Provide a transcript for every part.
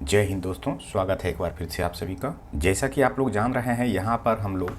जय हिंद दोस्तों, स्वागत है एक बार फिर से आप सभी का। जैसा कि आप लोग जान रहे हैं, यहाँ पर हम लोग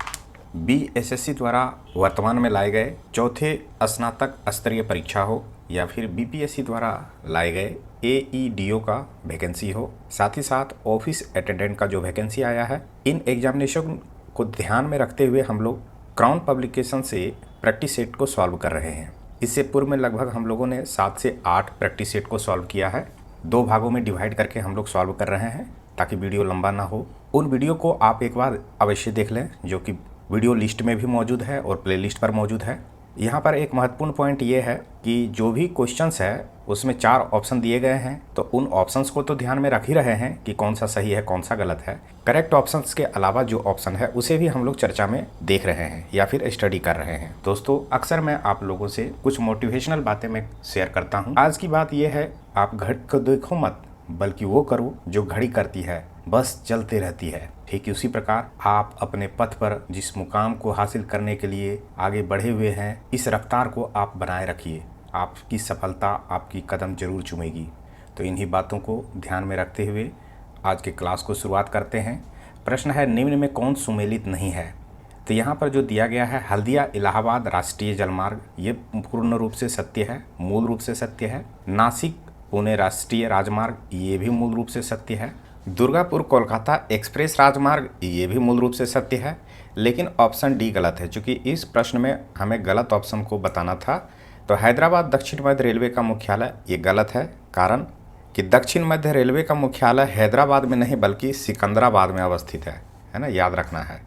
बीएसएससी द्वारा वर्तमान में लाए गए चौथे स्नातक स्तरीय परीक्षा हो या फिर बीपीएससी द्वारा लाए गए एईडीओ का वैकेंसी हो, साथ ही साथ ऑफिस अटेंडेंट का जो वैकेंसी आया है, इन एग्जामिनेशन को ध्यान में रखते हुए हम लोग क्राउन पब्लिकेशन से प्रैक्टिस सेट को सॉल्व कर रहे हैं। इससे पूर्व में लगभग हम लोगों ने 7 से 8 प्रैक्टिस सेट को सॉल्व किया है। 2 भागों में डिवाइड करके हम लोग सॉल्व कर रहे हैं ताकि वीडियो लंबा ना हो। उन वीडियो को आप एक बार अवश्य देख लें, जो कि वीडियो लिस्ट में भी मौजूद है और प्लेलिस्ट पर मौजूद है। यहाँ पर एक महत्वपूर्ण पॉइंट ये है कि जो भी क्वेश्चंस है उसमें 4 ऑप्शन दिए गए हैं, तो उन ऑप्शंस को तो ध्यान में रख ही रहे हैं कि कौन सा सही है कौन सा गलत है। करेक्ट ऑप्शंस के अलावा जो ऑप्शन है उसे भी हम लोग चर्चा में देख रहे हैं या फिर स्टडी कर रहे हैं। दोस्तों, अक्सर मैं आप लोगों से कुछ मोटिवेशनल बातें मैं शेयर करता हूँ। आज की बात यह है, आप घड़ी को देखो मत, बल्कि वो करो जो घड़ी करती है, बस चलते रहती है। ठीक उसी प्रकार आप अपने पथ पर जिस मुकाम को हासिल करने के लिए आगे बढ़े हुए हैं, इस रफ्तार को आप बनाए रखिए। आपकी सफलता आपकी कदम जरूर चूमेगी। तो इन्हीं बातों को ध्यान में रखते हुए आज के क्लास को शुरुआत करते हैं। प्रश्न है, निम्न में कौन सुमेलित नहीं है? तो यहाँ पर जो दिया गया है, हल्दिया इलाहाबाद राष्ट्रीय जलमार्ग, ये पूर्ण रूप से सत्य है, मूल रूप से सत्य है। नासिक पुणे राष्ट्रीय राजमार्ग, ये भी मूल रूप से सत्य है। दुर्गापुर कोलकाता एक्सप्रेस राजमार्ग, ये भी मूल रूप से सत्य है। लेकिन ऑप्शन डी गलत है, चूँकि इस प्रश्न में हमें गलत ऑप्शन को बताना था। तो हैदराबाद दक्षिण मध्य रेलवे का मुख्यालय, ये गलत है। कारण कि दक्षिण मध्य रेलवे का मुख्यालय हैदराबाद में नहीं बल्कि सिकंदराबाद में अवस्थित है ना, याद रखना है।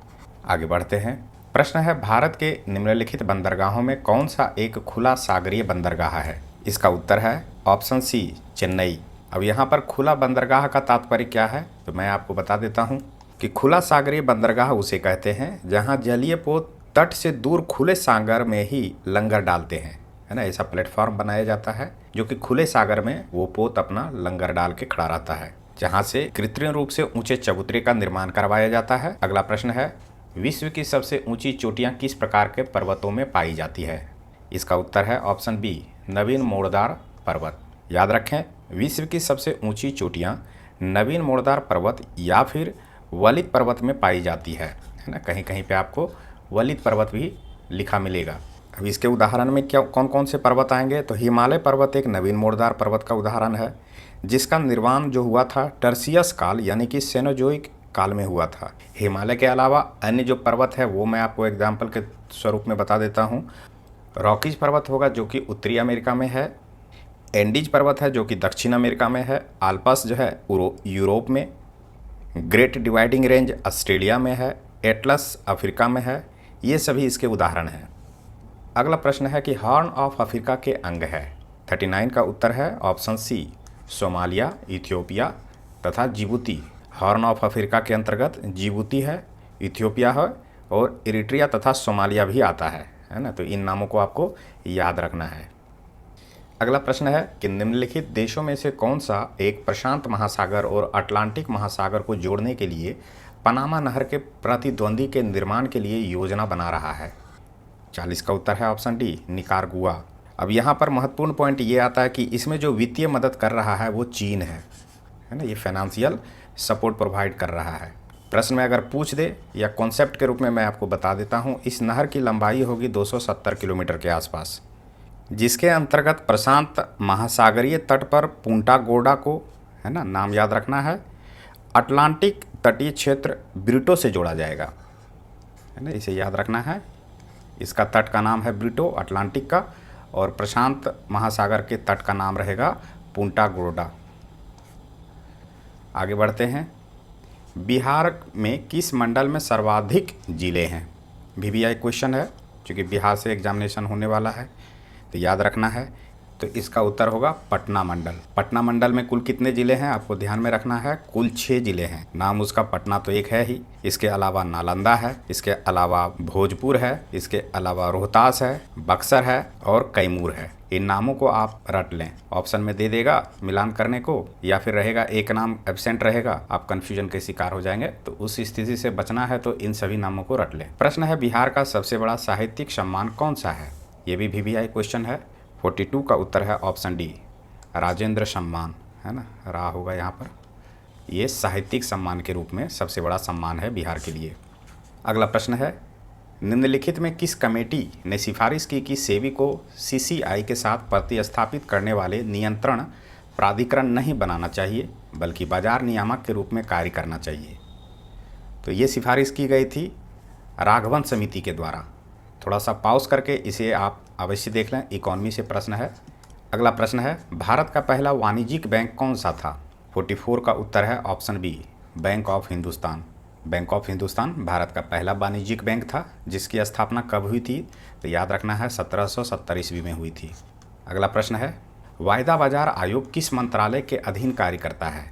आगे बढ़ते हैं। प्रश्न है, भारत के निम्नलिखित बंदरगाहों में कौन सा एक खुला सागरीय बंदरगाह है? इसका उत्तर है ऑप्शन सी, चेन्नई। अब यहाँ पर खुला बंदरगाह का तात्पर्य क्या है, तो मैं आपको बता देता हूँ कि खुला सागरीय बंदरगाह उसे कहते हैं जहाँ जलीय पोत तट से दूर खुले सागर में ही लंगर डालते हैं, है ना। ऐसा प्लेटफॉर्म बनाया जाता है जो कि खुले सागर में वो पोत अपना लंगर डाल के खड़ा रहता है, जहाँ से कृत्रिम रूप से ऊंचे चबूतरे का निर्माण करवाया जाता है। अगला प्रश्न है, विश्व की सबसे ऊंची चोटियाँ किस प्रकार के पर्वतों में पाई जाती है? इसका उत्तर है ऑप्शन बी, नवीन मोड़दार पर्वत। याद रखें, विश्व की सबसे ऊंची चोटियाँ नवीन मोड़दार पर्वत या फिर वलित पर्वत में पाई जाती है ना। कहीं कहीं पे आपको वलित पर्वत भी लिखा मिलेगा। अब इसके उदाहरण में क्या कौन कौन से पर्वत आएंगे? तो हिमालय पर्वत एक नवीन मोड़दार पर्वत का उदाहरण है, जिसका निर्माण जो हुआ था टर्सियस काल यानी कि सेनोजोइक काल में हुआ था। हिमालय के अलावा अन्य जो पर्वत है वो मैं आपको एग्जाम्पल के स्वरूप में बता देता हूँ। रॉकीज पर्वत होगा जो कि उत्तरी अमेरिका में है। एंडीज पर्वत है जो कि दक्षिण अमेरिका में है। आल्पस जो है यूरोप में। ग्रेट डिवाइडिंग रेंज ऑस्ट्रेलिया में है। एटलस अफ्रीका में है। ये सभी इसके उदाहरण हैं। अगला प्रश्न है कि हॉर्न ऑफ अफ्रीका के अंग है? 39 का उत्तर है ऑप्शन सी, सोमालिया, इथियोपिया तथा जिबूती। हॉर्न ऑफ अफ्रीका के अंतर्गत जिबूती है, इथियोपिया है और इरिट्रिया तथा सोमालिया भी आता है ना। तो इन नामों को आपको याद रखना है। अगला प्रश्न है कि निम्नलिखित देशों में से कौन सा एक प्रशांत महासागर और अटलांटिक महासागर को जोड़ने के लिए पनामा नहर के प्रतिद्वंदी के निर्माण के लिए योजना बना रहा है? 40 का उत्तर है ऑप्शन डी, निकारागुआ। अब यहाँ पर महत्वपूर्ण पॉइंट ये आता है कि इसमें जो वित्तीय मदद कर रहा है वो चीन है ना। ये फाइनेंशियल सपोर्ट प्रोवाइड कर रहा है। प्रश्न में अगर पूछ दे या कॉन्सेप्ट के रूप में मैं आपको बता देता हूँ, इस नहर की लंबाई होगी 270 किलोमीटर के आसपास, जिसके अंतर्गत प्रशांत महासागरीय तट पर पूंटा गोडा को, है ना, नाम याद रखना है, अटलांटिक तटीय क्षेत्र ब्रिटो से जोड़ा जाएगा, है ना, इसे याद रखना है। इसका तट का नाम है ब्रिटो अटलांटिक का, और प्रशांत महासागर के तट का नाम रहेगा पूंटा गोडा। आगे बढ़ते हैं। बिहार में किस मंडल में सर्वाधिक जिले हैं? वीवीआई क्वेश्चन है, क्योंकि बिहार से एग्जामिनेशन होने वाला है, तो याद रखना है। तो इसका उत्तर होगा पटना मंडल। पटना मंडल में कुल कितने ज़िले हैं आपको ध्यान में रखना है? कुल 6 ज़िले हैं। नाम उसका पटना तो एक है ही, इसके अलावा नालंदा है, इसके अलावा भोजपुर है, इसके अलावा रोहतास है, बक्सर है और कैमूर है। इन नामों को आप रट लें। ऑप्शन में दे देगा मिलान करने को, या फिर रहेगा एक नाम एब्सेंट रहेगा, आप कन्फ्यूजन के शिकार हो जाएंगे। तो उस स्थिति से बचना है तो इन सभी नामों को रट लें। प्रश्न है, बिहार का सबसे बड़ा साहित्यिक सम्मान कौन सा है? ये भी वीवीआई क्वेश्चन है। 42 का उत्तर है ऑप्शन डी, राजेंद्र सम्मान, है ना, रा होगा यहाँ पर। ये साहित्यिक सम्मान के रूप में सबसे बड़ा सम्मान है बिहार के लिए। अगला प्रश्न है, निम्नलिखित में किस कमेटी ने सिफारिश की कि सेबी को सीसीआई के साथ प्रतिस्थापित करने वाले नियंत्रण प्राधिकरण नहीं बनाना चाहिए बल्कि बाजार नियामक के रूप में कार्य करना चाहिए? तो ये सिफारिश की गई थी राघवन समिति के द्वारा। थोड़ा सा पॉज करके इसे आप अवश्य देख लें, इकोनॉमी से प्रश्न है। अगला प्रश्न है, भारत का पहला वाणिज्यिक बैंक कौन सा था? 44 का उत्तर है option B, bank of Hindustan. Bank of Hindustan Bharat का पहला वाणिज्यिक बैंक था, जिसकी स्थापना कब हुई थी? तो याद रखना है 1770 ईस्वी में हुई थी। अगला प्रश्न है, वायदा बाजार आयोग किस मंत्रालय के अधीन कार्य करता है?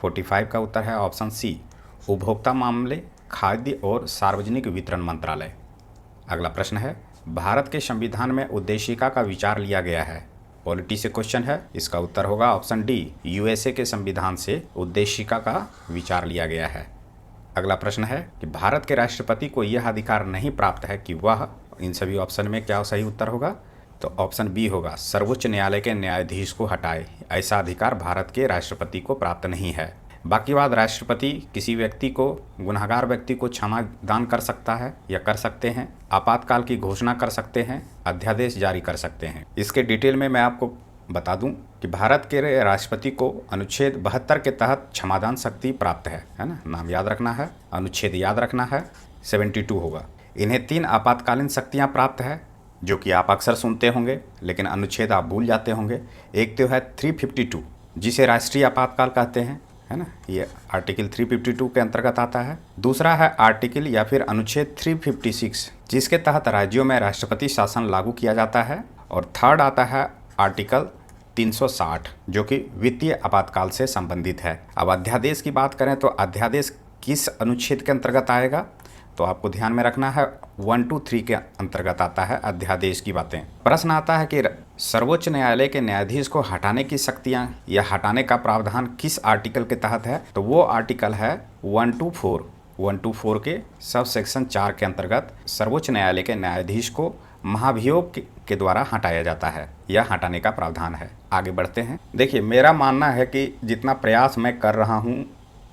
45 का उत्तर है ऑप्शन सी, उपभोक्ता मामले, खाद्य और सार्वजनिक वितरण मंत्रालय। अगला प्रश्न है, भारत के संविधान में उद्देशिका का विचार लिया गया है। पॉलिटी से क्वेश्चन है, इसका उत्तर होगा ऑप्शन डी, यूएसए के संविधान से उद्देशिका का विचार लिया गया है। अगला प्रश्न है कि भारत के राष्ट्रपति को यह अधिकार नहीं प्राप्त है कि वह, इन सभी ऑप्शन में क्या सही उत्तर होगा? तो ऑप्शन बी होगा, सर्वोच्च न्यायालय के न्यायाधीश को हटाए। ऐसा अधिकार भारत के राष्ट्रपति को प्राप्त नहीं है। बाकी बात, राष्ट्रपति किसी व्यक्ति को, गुनहगार व्यक्ति को क्षमा दान कर सकता है या कर सकते हैं, आपातकाल की घोषणा कर सकते हैं, अध्यादेश जारी कर सकते हैं। इसके डिटेल में मैं आपको बता दूं कि भारत के राष्ट्रपति को अनुच्छेद 72 के तहत क्षमादान शक्ति प्राप्त है ना। नाम याद रखना है, अनुच्छेद याद रखना है, 72 होगा। इन्हें 3 आपातकालीन शक्तियाँ प्राप्त है, जो कि आप अक्सर सुनते होंगे लेकिन अनुच्छेद आप भूल जाते होंगे। एक तो है 352, जिसे राष्ट्रीय आपातकाल कहते हैं, है ना, ये आर्टिकल 352 के अंतर्गत आता है। दूसरा है आर्टिकल या फिर अनुच्छेद 356, जिसके तहत राज्यों में राष्ट्रपति शासन लागू किया जाता है। और थर्ड आता है आर्टिकल 360, जो कि वित्तीय आपातकाल से संबंधित है। अब अध्यादेश की बात करें तो अध्यादेश किस अनुच्छेद के अंतर्गत आएगा? तो आपको ध्यान में रखना है 123 के अंतर्गत आता है अध्यादेश की बातें। प्रश्न आता है कि सर्वोच्च न्यायालय के न्यायाधीश को हटाने की शक्तियां या हटाने का प्रावधान किस आर्टिकल के तहत है? तो वो आर्टिकल है 124 के सब सेक्शन 4 के अंतर्गत सर्वोच्च न्यायालय के न्यायाधीश को महाभियोग के द्वारा हटाया जाता है या हटाने का प्रावधान है। आगे बढ़ते हैं। देखिए, मेरा मानना है कि जितना प्रयास मैं कर रहा हूँ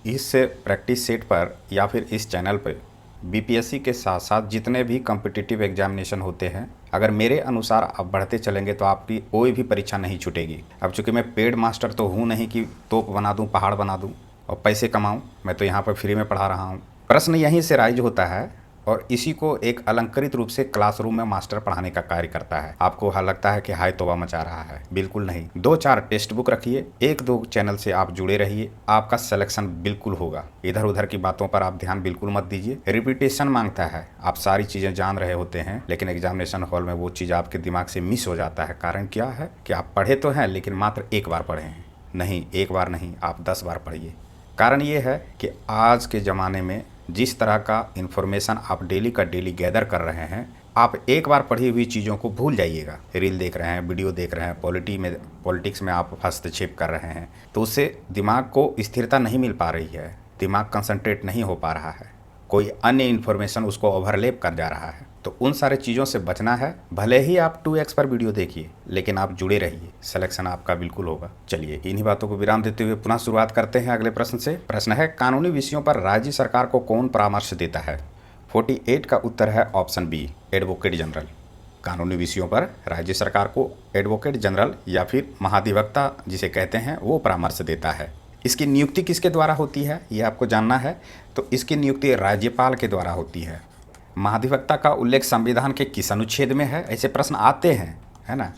इस प्रैक्टिस सेट पर या फिर इस चैनल पर, बीपीएससी के साथ साथ जितने भी कॉम्पिटिटिव एग्जामिनेशन होते हैं, अगर मेरे अनुसार आप बढ़ते चलेंगे तो आपकी कोई भी परीक्षा नहीं छूटेगी। अब चूँकि मैं पेड मास्टर तो हूँ नहीं कि तोप बना दूँ, पहाड़ बना दूँ और पैसे कमाऊँ। मैं तो यहाँ पर फ्री में पढ़ा रहा हूँ। प्रश्न यहीं से राइज होता है और इसी को एक अलंकृत रूप से क्लासरूम में मास्टर पढ़ाने का कार्य करता है। आपको लगता है कि हाय तौबा मचा रहा है, बिल्कुल नहीं। 2-4 टेक्स्ट बुक रखिए, 1-2 चैनल से आप जुड़े रहिए, आपका सिलेक्शन बिल्कुल होगा। इधर उधर की बातों पर आप ध्यान बिल्कुल मत दीजिए। रिपीटेशन मांगता है, आप सारी चीज़ें जान रहे होते हैं लेकिन एग्जामिनेशन हॉल में वो चीज़ आपके दिमाग से मिस हो जाता है। कारण क्या है कि आप पढ़े तो हैं लेकिन मात्र एक बार पढ़े हैं। नहीं, एक बार नहीं, आप 10 बार पढ़िए। कारण ये है कि आज के ज़माने में जिस तरह का इन्फॉर्मेशन आप डेली का डेली गैदर कर रहे हैं, आप एक बार पढ़ी हुई चीज़ों को भूल जाइएगा। रील देख रहे हैं, वीडियो देख रहे हैं, पॉलिटिक्स में आप हस्तक्षेप कर रहे हैं, तो उससे दिमाग को स्थिरता नहीं मिल पा रही है, दिमाग कंसंट्रेट नहीं हो पा रहा है, कोई अन्य इन्फॉर्मेशन उसको ओवरलैप कर जा रहा है। तो उन सारे चीज़ों से बचना है। भले ही आप 2x पर वीडियो देखिए लेकिन आप जुड़े रहिए, सिलेक्शन आपका बिल्कुल होगा। चलिए, इन्हीं बातों को विराम देते हुए पुनः शुरुआत करते हैं अगले प्रश्न से। प्रश्न है, कानूनी विषयों पर राज्य सरकार को कौन परामर्श देता है? 48 का उत्तर है ऑप्शन बी, एडवोकेट जनरल। कानूनी विषयों पर राज्य सरकार को एडवोकेट जनरल या फिर महाधिवक्ता जिसे कहते हैं वो परामर्श देता है। इसकी नियुक्ति किसके द्वारा होती है ये आपको जानना है। तो इसकी नियुक्ति राज्यपाल के द्वारा होती है। महाधिवक्ता का उल्लेख संविधान के किस अनुच्छेद में है? ऐसे प्रश्न आते हैं, है ना।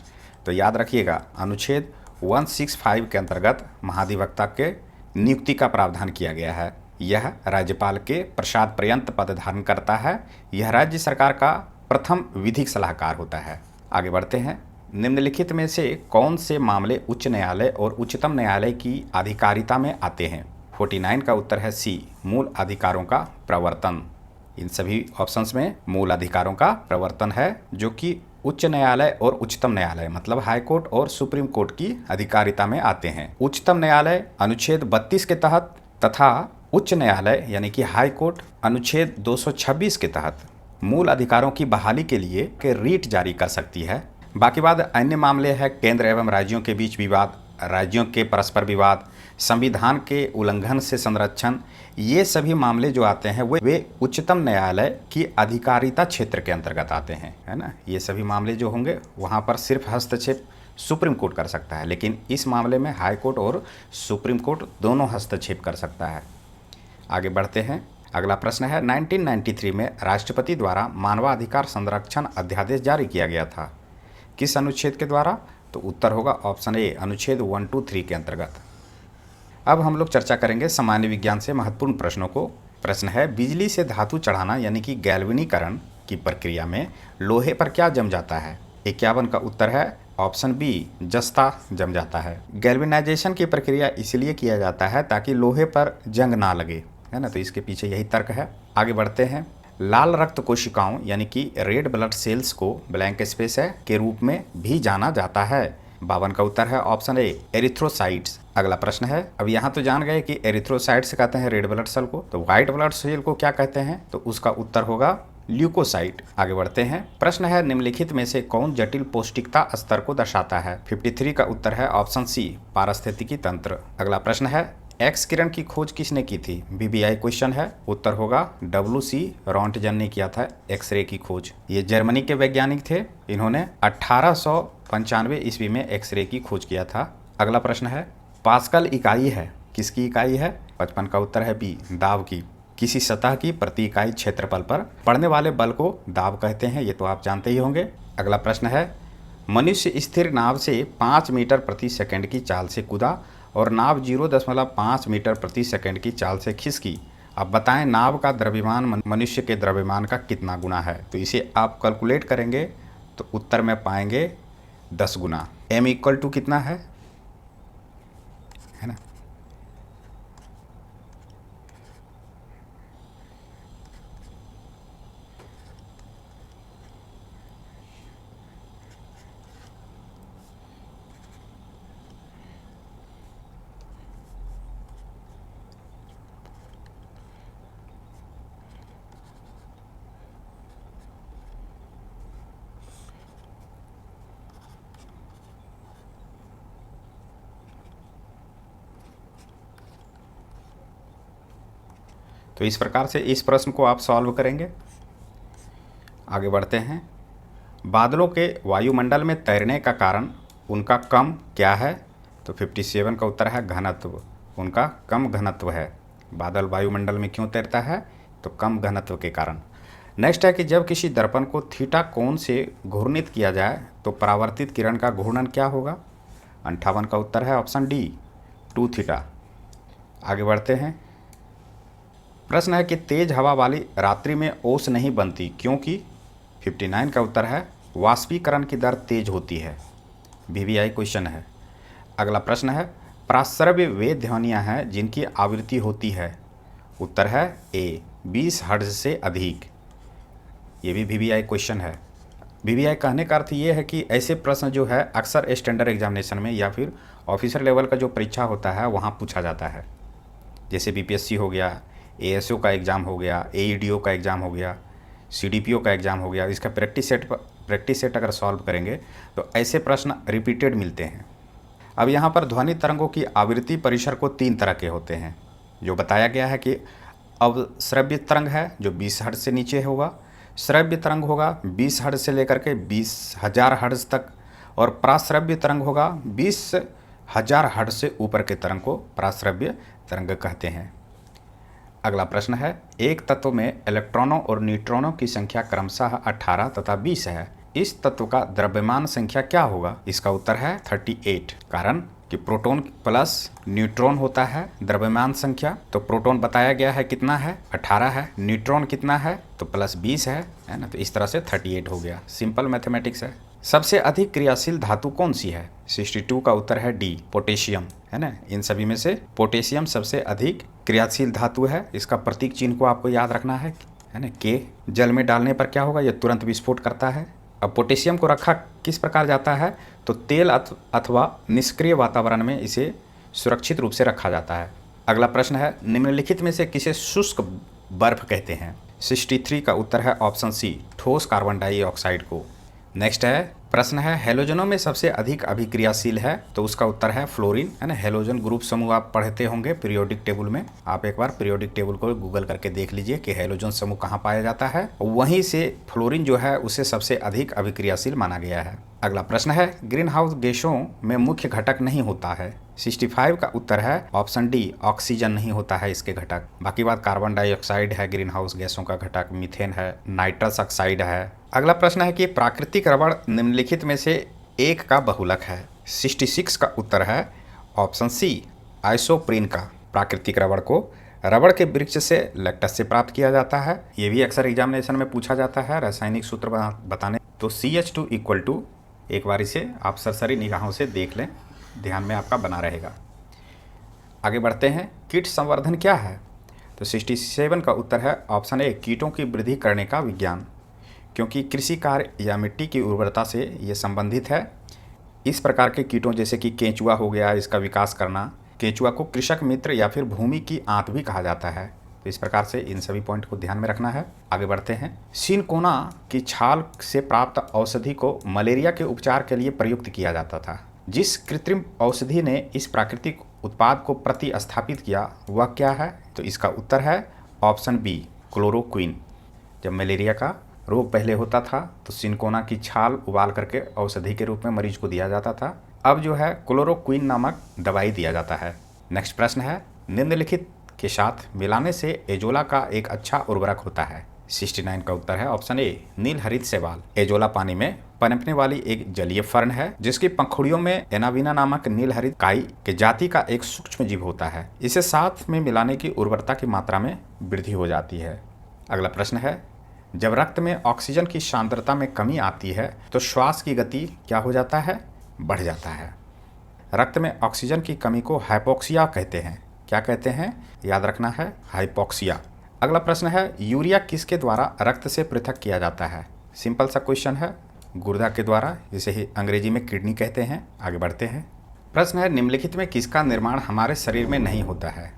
तो याद रखिएगा, अनुच्छेद 165 के अंतर्गत महाधिवक्ता के नियुक्ति का प्रावधान किया गया है। यह राज्यपाल के प्रसाद पर्यंत पद धारण करता है। यह राज्य सरकार का प्रथम विधिक सलाहकार होता है। आगे बढ़ते हैं। निम्नलिखित में से कौन से मामले उच्च न्यायालय और उच्चतम न्यायालय की अधिकारिता में आते हैं? 49 का उत्तर है सी, मूल अधिकारों का प्रवर्तन। इन सभी ऑप्शंस में मूल अधिकारों का प्रवर्तन है, जो कि उच्च न्यायालय और उच्चतम न्यायालय मतलब हाई कोर्ट और सुप्रीम कोर्ट की अधिकारिता में आते हैं। उच्चतम न्यायालय अनुच्छेद 32 के तहत तथा उच्च न्यायालय यानी कि हाई कोर्ट अनुच्छेद 226 के तहत मूल अधिकारों की बहाली के लिए रीट जारी कर सकती है। बाकी बात अन्य मामले हैं, केंद्र एवं राज्यों के बीच विवाद राज्यों के परस्पर विवाद, संविधान के उल्लंघन से संरक्षण, ये सभी मामले जो आते हैं वे उच्चतम न्यायालय की अधिकारिता क्षेत्र के अंतर्गत आते हैं, है ना। ये सभी मामले जो होंगे वहाँ पर सिर्फ हस्तक्षेप सुप्रीम कोर्ट कर सकता है, लेकिन इस मामले में हाई कोर्ट और सुप्रीम कोर्ट दोनों हस्तक्षेप कर सकता है। आगे बढ़ते हैं। अगला प्रश्न है 1993 में राष्ट्रपति द्वारा मानवाधिकार संरक्षण अध्यादेश जारी किया गया था, किस अनुच्छेद के द्वारा? तो उत्तर होगा ऑप्शन ए, अनुच्छेद 123 के अंतर्गत। अब हम लोग चर्चा करेंगे सामान्य विज्ञान से महत्वपूर्ण प्रश्नों को। प्रश्न है बिजली से धातु चढ़ाना यानी कि गैल्वेनीकरण की प्रक्रिया में लोहे पर क्या जम जाता है? 51 का उत्तर है ऑप्शन बी, जस्ता जम जाता है। गैल्वेनाइजेशन की प्रक्रिया इसलिए किया जाता है ताकि लोहे पर जंग ना लगे, है ना, तो इसके पीछे यही तर्क है। आगे बढ़ते हैं। लाल रक्त कोशिकाओं यानी कि रेड ब्लड सेल्स को ब्लैंक स्पेस है के रूप में भी जाना जाता है। 52 का उत्तर है ऑप्शन ए, एरिथ्रोसाइट्स। अगला प्रश्न है, अब यहाँ तो जान गए कि एरिथ्रोसाइट्स कहते हैं रेड ब्लड सेल को, तो व्हाइट ब्लड सेल को क्या कहते हैं? तो उसका उत्तर होगा ल्यूकोसाइट। आगे बढ़ते हैं। प्रश्न है निम्नलिखित में से कौन जटिल पौष्टिकता स्तर को दर्शाता है? 53 का उत्तर है ऑप्शन सी, पारिस्थितिकी तंत्र। अगला प्रश्न है एक्स किरण की खोज किसने की थी? बीबीआई क्वेश्चन है। उत्तर होगा WC रॉन्टजन ने किया था एक्सरे की खोज। ये जर्मनी के वैज्ञानिक थे, इन्होंने 1895 ईस्वी में एक्सरे की खोज किया था। अगला प्रश्न है पास्कल इकाई है, किसकी इकाई है? 55 का उत्तर है बी, दाब की। किसी सतह की प्रति इकाई क्षेत्रफल पर पड़ने वाले बल को दाब कहते हैं, ये तो आप जानते ही होंगे। अगला प्रश्न है मनुष्य स्थिर नाव से 5 मीटर प्रति सेकंड की चाल से कूदा और नाव 0.5 मीटर प्रति सेकंड की चाल से खिसकी। अब बताएं नाव का द्रव्यमान मनुष्य के द्रव्यमान का कितना गुना है? तो इसे आप कैलकुलेट करेंगे तो उत्तर में पाएंगे 10 गुना। m इक्वल टू कितना है ना? तो इस प्रकार से इस प्रश्न को आप सॉल्व करेंगे। आगे बढ़ते हैं। बादलों के वायुमंडल में तैरने का कारण उनका कम क्या है? तो 57 का उत्तर है घनत्व, उनका कम घनत्व है। बादल वायुमंडल में क्यों तैरता है? तो कम घनत्व के कारण। नेक्स्ट है कि जब किसी दर्पण को थीटा कोण से घूर्णित किया जाए तो परावर्तित किरण का घूर्णन क्या होगा? 58 का उत्तर है ऑप्शन डी, 2 थीटा। आगे बढ़ते हैं। प्रश्न है कि तेज हवा वाली रात्रि में ओस नहीं बनती क्योंकि? 59 का उत्तर है वाष्पीकरण की दर तेज होती है। बीबीआई क्वेश्चन है। अगला प्रश्न है प्राश्रव्य वे ध्वनियाँ हैं जिनकी आवृत्ति होती है। उत्तर है ए, 20 हर्ट्ज से अधिक। ये भी बीबीआई क्वेश्चन है। बीबीआई कहने का अर्थ ये है कि ऐसे प्रश्न जो है अक्सर स्टैंडर्ड एग्जामिनेशन में या फिर ऑफिसर लेवल का जो परीक्षा होता है वहाँ पूछा जाता है। जैसे बीपीएससी हो गया, एएसओ का एग्ज़ाम हो गया, एईडीओ का एग्ज़ाम हो गया, सीडीपीओ का एग्ज़ाम हो गया। इसका प्रैक्टिस सेट अगर सॉल्व करेंगे तो ऐसे प्रश्न रिपीटेड मिलते हैं। अब यहाँ पर ध्वनि तरंगों की आवृत्ति परिसर को 3 तरह के होते हैं। जो बताया गया है कि अवश्रव्य तरंग है जो 20 हर्ट्ज से नीचे होगा, श्रव्य तरंग होगा 20 हर्ट्ज से लेकर के 20,000 हर्ट्ज तक, और प्राश्रव्य तरंग होगा 20,000 हर्ट्ज से ऊपर के तरंग को प्राश्रव्य तरंग कहते हैं। अगला प्रश्न है एक तत्व में इलेक्ट्रॉनों और न्यूट्रॉनों की संख्या क्रमशः 18 तथा 20 है, इस तत्व का द्रव्यमान संख्या क्या होगा? इसका उत्तर है 38। कारण कि प्रोटॉन प्लस न्यूट्रॉन होता है द्रव्यमान संख्या। तो प्रोटॉन बताया गया है कितना है? 18 है। न्यूट्रॉन कितना है? तो प्लस 20 है ना। तो इस तरह से 38 हो गया। सिंपल मैथमेटिक्स है। सबसे अधिक क्रियाशील धातु कौन सी है? 62 का उत्तर है डी, पोटेशियम, है ना। इन सभी में से पोटेशियम सबसे अधिक क्रियाशील धातु है। इसका प्रतीक चिन्ह को आपको याद रखना है ना। के जल में डालने पर क्या होगा? यह तुरंत विस्फोट करता है। अब पोटेशियम को रखा किस प्रकार जाता है? तो तेल अथवा निष्क्रिय वातावरण में इसे सुरक्षित रूप से रखा जाता है। अगला प्रश्न है निम्नलिखित में से किसे शुष्क बर्फ कहते हैं? 63 का उत्तर है ऑप्शन सी, ठोस कार्बन डाइऑक्साइड को। नेक्स्ट है प्रश्न है हैलोजनों में सबसे अधिक अभिक्रियाशील है, तो उसका उत्तर है फ्लोरीन, है ना। हैलोजन ग्रुप समूह आप पढ़ते होंगे पीरियोडिक टेबल में, आप एक बार पीरियोडिक टेबल को गूगल करके देख लीजिए कि हैलोजन समूह कहाँ पाया जाता है, वहीं से फ्लोरीन जो है उसे सबसे अधिक अभिक्रियाशील माना गया है। अगला प्रश्न है ग्रीन हाउस गैसों में मुख्य घटक नहीं होता है। 65 का उत्तर है ऑप्शन डी, ऑक्सीजन नहीं होता है इसके घटक। बाकी बात कार्बन डाइऑक्साइड है ग्रीन हाउस गैसों का घटक, मीथेन है, नाइट्रस ऑक्साइड है। अगला प्रश्न है कि प्राकृतिक रबड़ निम्नलिखित में से एक का बहुलक है। 66 का उत्तर है ऑप्शन सी, आइसोप्रीन का। प्राकृतिक रबड़ को रबड़ के वृक्ष से लैक्टस से प्राप्त किया जाता है। ये भी अक्सर एग्जामिनेशन में पूछा जाता है रासायनिक सूत्र बताने। तो CH2 इक्वल टू, एक बार इसे आप सरसरी निगाहों से देख लें, ध्यान में आपका बना रहेगा। आगे बढ़ते हैं, कीट संवर्धन क्या है? तो 67 का उत्तर है ऑप्शन ए, कीटों की वृद्धि करने का विज्ञान, क्योंकि कृषि कार्य या मिट्टी की उर्वरता से ये संबंधित है। इस प्रकार के कीटों जैसे कि केंचुआ हो गया, इसका विकास करना। केंचुआ को कृषक मित्र या फिर भूमि की आंत भी कहा जाता है। तो इस प्रकार से इन सभी पॉइंट को ध्यान में रखना है। आगे बढ़ते हैं, सिनकोना की छाल से प्राप्त औषधि को मलेरिया के उपचार के लिए प्रयुक्त किया जाता था। जिस कृत्रिम औषधि ने इस प्राकृतिक उत्पाद को प्रतिस्थापित किया वह क्या है? तो इसका उत्तर है ऑप्शन बी, क्लोरोक्विन। जब मलेरिया का रोग पहले होता था तो सिनकोना की छाल उबाल करके औषधि के रूप में मरीज को दिया जाता था। अब जो है क्लोरोक्विन नामक दवाई दिया जाता है। नेक्स्ट प्रश्न है, निम्नलिखित के साथ मिलाने से एजोला का एक अच्छा उर्वरक होता है। 69 का उत्तर है ऑप्शन ए, नील हरित शैवाल। एजोला पानी में पनपने वाली एक जलीय फर्न है जिसकी पंखुड़ियों में एनाविना नामक नील हरित काई के जाति का एक सूक्ष्म जीव होता है। इसे साथ में मिलाने की उर्वरता की मात्रा में वृद्धि हो जाती है। अगला प्रश्न है, जब रक्त में ऑक्सीजन की सांद्रता में कमी आती है तो श्वास की गति क्या हो जाता है? बढ़ जाता है। रक्त में ऑक्सीजन की कमी को हाइपोक्सिया कहते हैं। क्या कहते हैं? याद रखना है, हाइपोक्सिया। अगला प्रश्न है, यूरिया किसके द्वारा रक्त से पृथक किया जाता है? सिंपल सा क्वेश्चन है, गुर्दा के द्वारा, जिसे ही अंग्रेजी में किडनी कहते हैं। आगे बढ़ते हैं, प्रश्न है, निम्नलिखित में किसका निर्माण हमारे शरीर में नहीं होता है?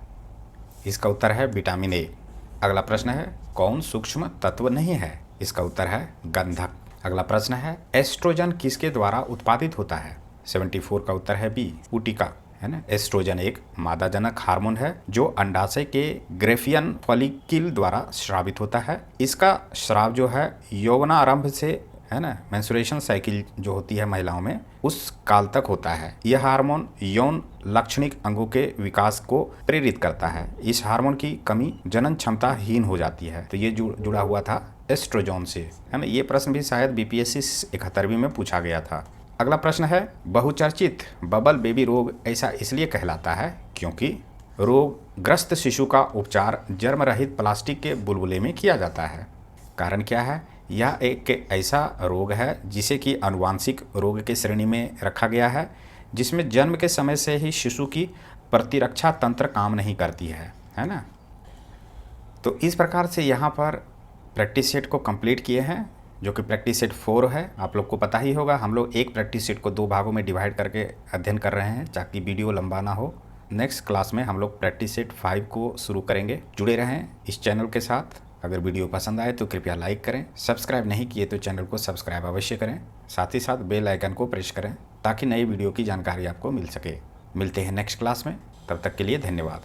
इसका उत्तर है विटामिन ए। अगला प्रश्न है, कौन सूक्ष्म तत्व नहीं है? इसका उत्तर है गंधक। अगला प्रश्न है, एस्ट्रोजन किसके द्वारा उत्पादित होता है? 74 का उत्तर है बी, पुटिका, है ना। एस्ट्रोजन एक मादाजनक हार्मोन है जो अंडाशय के ग्रेफियन फॉलिकल द्वारा स्रावित होता है। इसका स्राव जो है यौवनारंभ से, है ना, मेंस्ट्रुएशन साइकिल जो होती है महिलाओं में, उस काल तक होता है। यह हार्मोन यौन लाक्षणिक अंगों के विकास को प्रेरित करता है। इस हार्मोन की कमी जनन क्षमता हीन हो जाती है। तो ये जुड़ा हुआ था एस्ट्रोजन से, है ना। ये प्रश्न भी शायद BPSC 71वीं में पूछा गया था। अगला प्रश्न है, बहुचर्चित बबल बेबी रोग ऐसा इसलिए कहलाता है क्योंकि रोगग्रस्त शिशु का उपचार जर्म रहित प्लास्टिक के बुलबुले में किया जाता है। कारण क्या है? यह एक ऐसा रोग है जिसे कि आनुवांशिक रोग के श्रेणी में रखा गया है, जिसमें जन्म के समय से ही शिशु की प्रतिरक्षा तंत्र काम नहीं करती है ना। तो इस प्रकार से यहाँ पर प्रैक्टिस सेट को कंप्लीट किए हैं, जो कि प्रैक्टिस सेट 4 है। आप लोग को पता ही होगा, हम लोग एक प्रैक्टिस सेट को 2 भागों में डिवाइड करके अध्ययन कर रहे हैं ताकि वीडियो लंबा ना हो। नेक्स्ट क्लास में हम लोग प्रैक्टिस सेट 5 को शुरू करेंगे। जुड़े रहें इस चैनल के साथ। अगर वीडियो पसंद आए तो कृपया लाइक करें, सब्सक्राइब नहीं किए तो चैनल को सब्सक्राइब अवश्य करें, साथ ही साथ बेल आइकन को प्रेस करें ताकि नई वीडियो की जानकारी आपको मिल सके। मिलते हैं नेक्स्ट क्लास में, तब तक के लिए धन्यवाद।